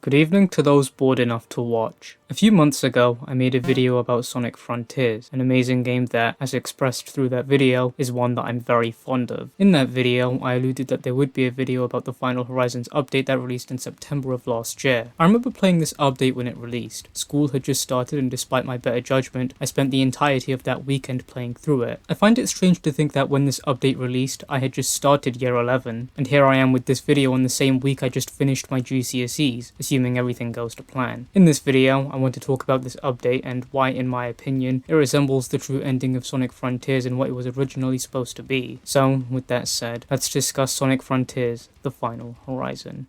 Good evening to those bored enough to watch. A few months ago, I made a video about Sonic Frontiers, an amazing game that, as expressed through that video, is one that I'm very fond of. In that video, I alluded that there would be a video about the Final Horizons update that released in September of last year. I remember playing this update when it released. School had just started, and despite my better judgment, I spent the entirety of that weekend playing through it. I find it strange to think that when this update released, I had just started year 11, and here I am with this video on the same week I just finished my GCSEs, assuming everything goes to plan. In this video, I want to talk about this update and why, in my opinion, it resembles the true ending of Sonic Frontiers and what it was originally supposed to be. So, with that said, let's discuss Sonic Frontiers, the Final Horizon.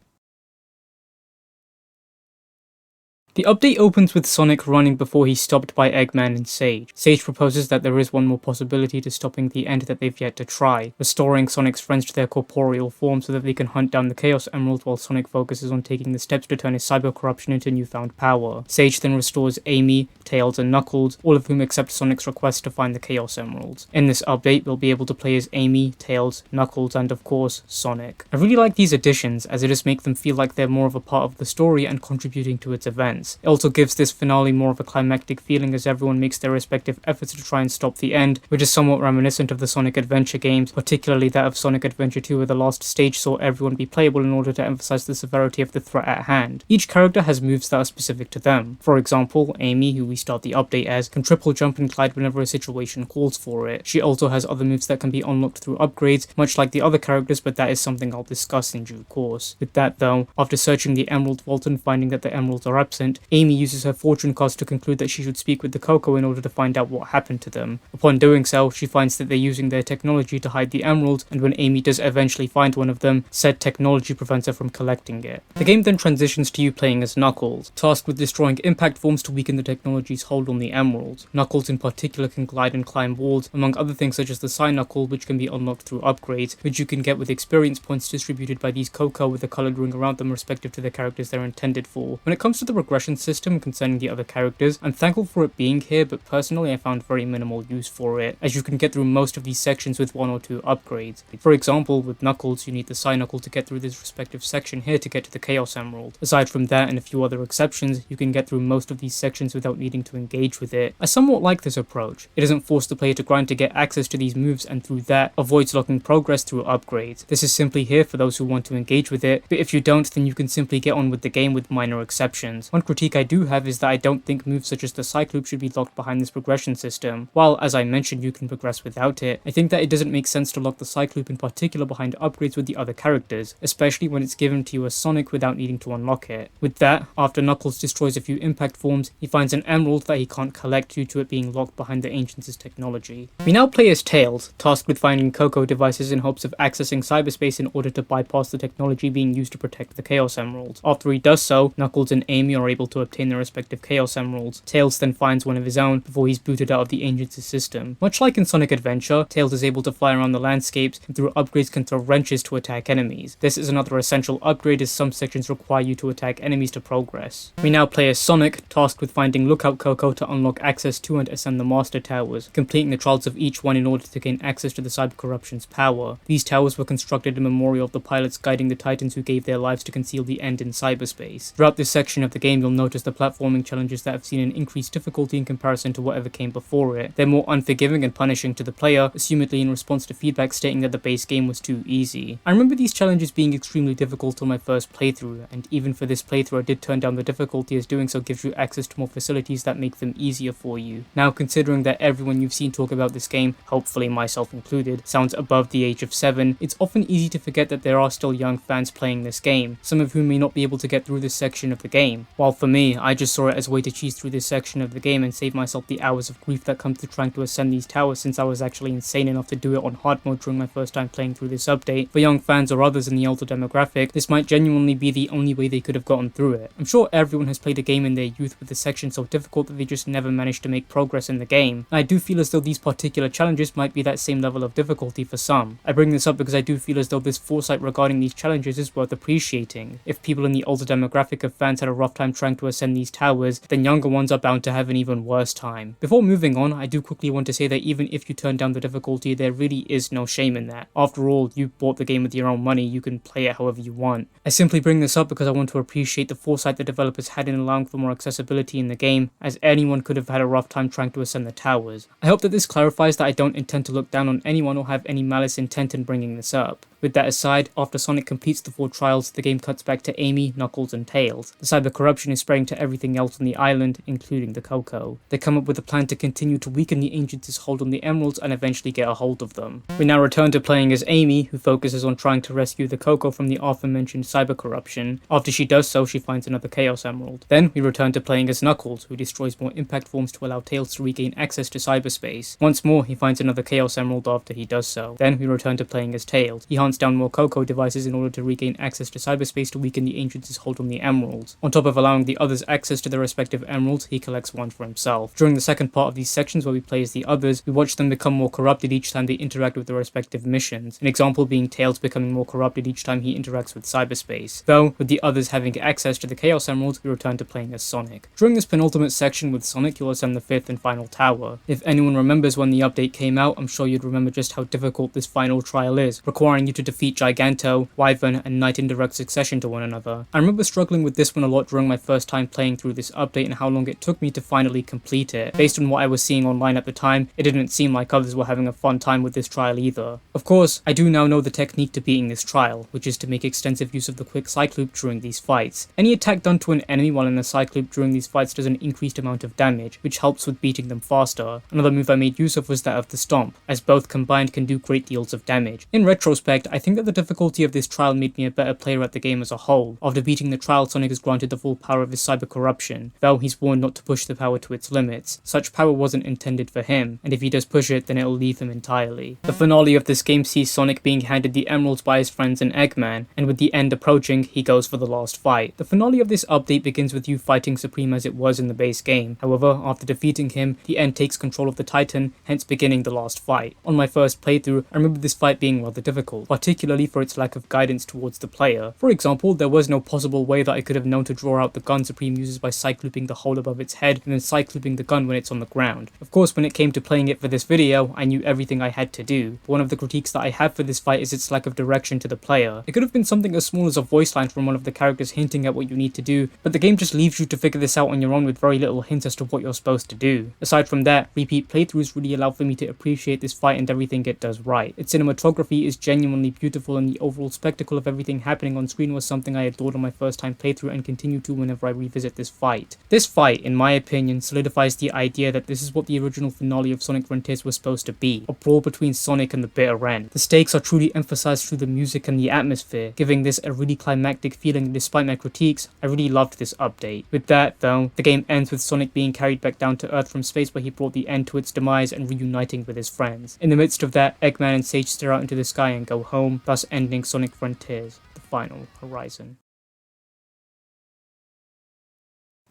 The update opens with Sonic running before he's stopped by Eggman and Sage. Sage proposes that there is one more possibility to stopping the end that they've yet to try, restoring Sonic's friends to their corporeal form so that they can hunt down the Chaos Emerald while Sonic focuses on taking the steps to turn his cyber corruption into newfound power. Sage then restores Amy, Tails, and Knuckles, all of whom accept Sonic's request to find the Chaos Emeralds. In this update, we'll be able to play as Amy, Tails, Knuckles, and of course, Sonic. I really like these additions, as it just makes them feel like they're more of a part of the story and contributing to its events. It also gives this finale more of a climactic feeling as everyone makes their respective efforts to try and stop the end, which is somewhat reminiscent of the Sonic Adventure games, particularly that of Sonic Adventure 2 where the last stage saw everyone be playable in order to emphasize the severity of the threat at hand. Each character has moves that are specific to them. For example, Amy, who we start the update as, can triple jump and glide whenever a situation calls for it. She also has other moves that can be unlocked through upgrades, much like the other characters, but that is something I'll discuss in due course. With that though, after searching the Emerald Vault and finding that the emeralds are absent, Amy uses her fortune cards to conclude that she should speak with the Coco in order to find out what happened to them. Upon doing so, she finds that they're using their technology to hide the emeralds, and when Amy does eventually find one of them, said technology prevents her from collecting it. The game then transitions to you playing as Knuckles, tasked with destroying impact forms to weaken the technology's hold on the emeralds. Knuckles in particular can glide and climb walls, among other things such as the Psy Knuckle, which can be unlocked through upgrades, which you can get with experience points distributed by these Coco with a coloured ring around them respective to the characters they're intended for. When it comes to the regression system concerning the other characters, I'm thankful for it being here, but personally I found very minimal use for it, as you can get through most of these sections with one or two upgrades. For example, with Knuckles, you need the Psy Knuckle to get through this respective section here to get to the Chaos Emerald. Aside from that and a few other exceptions, you can get through most of these sections without needing to engage with it. I somewhat like this approach. It doesn't force the player to grind to get access to these moves, and through that, avoids locking progress through upgrades. This is simply here for those who want to engage with it, but if you don't, then you can simply get on with the game with minor exceptions. One critique I do have is that I don't think moves such as the Cyclope should be locked behind this progression system. While, as I mentioned, you can progress without it, I think that it doesn't make sense to lock the Cyclope in particular behind upgrades with the other characters, especially when it's given to you as Sonic without needing to unlock it. With that, after Knuckles destroys a few impact forms, he finds an emerald that he can't collect due to it being locked behind the Ancients' technology. We now play as Tails, tasked with finding Coco devices in hopes of accessing cyberspace in order to bypass the technology being used to protect the Chaos Emeralds. After he does so, Knuckles and Amy are able to obtain their respective Chaos Emeralds. Tails then finds one of his own before he's booted out of the Ancients' system. Much like in Sonic Adventure, Tails is able to fly around the landscapes and through upgrades can throw wrenches to attack enemies. This is another essential upgrade as some sections require you to attack enemies to progress. We now play as Sonic, tasked with finding Lookout Coco to unlock access to and ascend the Master Towers, completing the trials of each one in order to gain access to the Cyber Corruption's power. These towers were constructed in memorial of the pilots guiding the Titans who gave their lives to conceal the end in cyberspace. Throughout this section of the game, you'll notice the platforming challenges that have seen an increased difficulty in comparison to whatever came before it. They're more unforgiving and punishing to the player, assumedly in response to feedback stating that the base game was too easy. I remember these challenges being extremely difficult on my first playthrough, and even for this playthrough I did turn down the difficulty as doing so gives you access to more facilities that make them easier for you. Now, considering that everyone you've seen talk about this game, hopefully myself included, sounds above the age of 7, it's often easy to forget that there are still young fans playing this game, some of whom may not be able to get through this section of the game. While for me, I just saw it as a way to cheese through this section of the game and save myself the hours of grief that come to trying to ascend these towers, since I was actually insane enough to do it on hard mode during my first time playing through this update. For young fans or others in the older demographic, this might genuinely be the only way they could have gotten through it. I'm sure everyone has played a game in their youth with the section so difficult that they just never managed to make progress in the game, and I do feel as though these particular challenges might be that same level of difficulty for some. I bring this up because I do feel as though this foresight regarding these challenges is worth appreciating. If people in the older demographic of fans had a rough time trying trying to ascend these towers, then younger ones are bound to have an even worse time. Before moving on, I do quickly want to say that even if you turn down the difficulty, there really is no shame in that. After all, you bought the game with your own money, you can play it however you want. I simply bring this up because I want to appreciate the foresight the developers had in allowing for more accessibility in the game, as anyone could have had a rough time trying to ascend the towers. I hope that this clarifies that I don't intend to look down on anyone or have any malice intent in bringing this up. With that aside, after Sonic completes the 4 trials, the game cuts back to Amy, Knuckles, and Tails. The cyber corruption is spreading to everything else on the island, including the Coco. They come up with a plan to continue to weaken the Ancients' hold on the emeralds and eventually get a hold of them. We now return to playing as Amy, who focuses on trying to rescue the Coco from the aforementioned cyber corruption. After she does so, she finds another Chaos Emerald. Then we return to playing as Knuckles, who destroys more impact forms to allow Tails to regain access to cyberspace. Once more, he finds another Chaos Emerald after he does so. Then we return to playing as Tails. He hunts down more Coco devices in order to regain access to cyberspace to weaken the Ancients' hold on the emeralds. On top of allowing the others access to their respective emeralds, he collects one for himself. During the second part of these sections where we play as the others, we watch them become more corrupted each time they interact with their respective missions. An example being Tails becoming more corrupted each time he interacts with cyberspace. Though, with the others having access to the Chaos Emeralds, we return to playing as Sonic. During this penultimate section with Sonic, you'll ascend the 5th and final tower. If anyone remembers when the update came out, I'm sure you'd remember just how difficult this final trial is, requiring you to defeat Giganto, Wyvern, and Knight in direct succession to one another. I remember struggling with this one a lot during my first time playing through this update and how long it took me to finally complete it. Based on what I was seeing online at the time, it didn't seem like others were having a fun time with this trial either. Of course, I do now know the technique to beating this trial, which is to make extensive use of the quick cycloop during these fights. Any attack done to an enemy while in a cycloop during these fights does an increased amount of damage, which helps with beating them faster. Another move I made use of was that of the Stomp, as both combined can do great deals of damage. In retrospect, I think that the difficulty of this trial made me a better player at the game as a whole. After beating the trial, Sonic is granted the full power of his cyber corruption, though he's warned not to push the power to its limits. Such power wasn't intended for him, and if he does push it, then it'll leave him entirely. The finale of this game sees Sonic being handed the emeralds by his friends in Eggman, and with the end approaching, he goes for the last fight. The finale of this update begins with you fighting Supreme as it was in the base game. However, after defeating him, the end takes control of the Titan, hence beginning the last fight. On my first playthrough, I remember this fight being rather difficult, particularly for its lack of guidance towards the player. For example, there was no possible way that I could have known to draw out the gun Supreme uses by cyclooping the hole above its head and then cyclooping the gun when it's on the ground. Of course, when it came to playing it for this video, I knew everything I had to do. But one of the critiques that I have for this fight is its lack of direction to the player. It could have been something as small as a voice line from one of the characters hinting at what you need to do, but the game just leaves you to figure this out on your own with very little hints as to what you're supposed to do. Aside from that, repeat playthroughs really allow for me to appreciate this fight and everything it does right. Its cinematography is genuinely beautiful, and the overall spectacle of everything happening on screen was something I adored on my first time playthrough and continue to whenever I revisit this fight. This fight, in my opinion, solidifies the idea that this is what the original finale of Sonic Frontiers was supposed to be, a brawl between Sonic and the bitter end. The stakes are truly emphasized through the music and the atmosphere, giving this a really climactic feeling, and despite my critiques, I really loved this update. With that, though, the game ends with Sonic being carried back down to Earth from space where he brought the end to its demise and reuniting with his friends. In the midst of that, Eggman and Sage stare out into the sky and go home, thus ending Sonic Frontiers, the final horizon.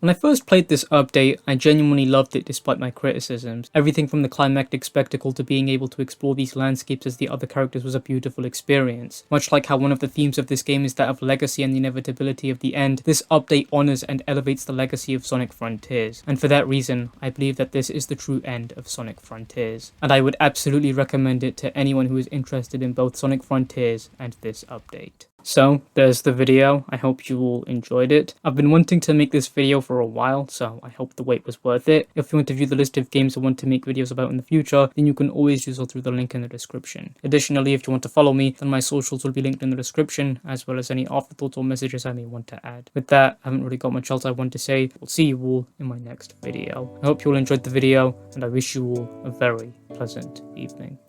When I first played this update, I genuinely loved it despite my criticisms. Everything from the climactic spectacle to being able to explore these landscapes as the other characters was a beautiful experience. Much like how one of the themes of this game is that of legacy and the inevitability of the end, this update honors and elevates the legacy of Sonic Frontiers. And for that reason, I believe that this is the true end of Sonic Frontiers. And I would absolutely recommend it to anyone who is interested in both Sonic Frontiers and this update. So, there's the video. I hope you all enjoyed it. I've been wanting to make this video for a while, so I hope the wait was worth it. If you want to view the list of games I want to make videos about in the future, then you can always do so through the link in the description. Additionally, if you want to follow me, then my socials will be linked in the description, as well as any afterthoughts or messages I may want to add. With that, I haven't really got much else I want to say. I'll see you all in my next video. I hope you all enjoyed the video, and I wish you all a very pleasant evening.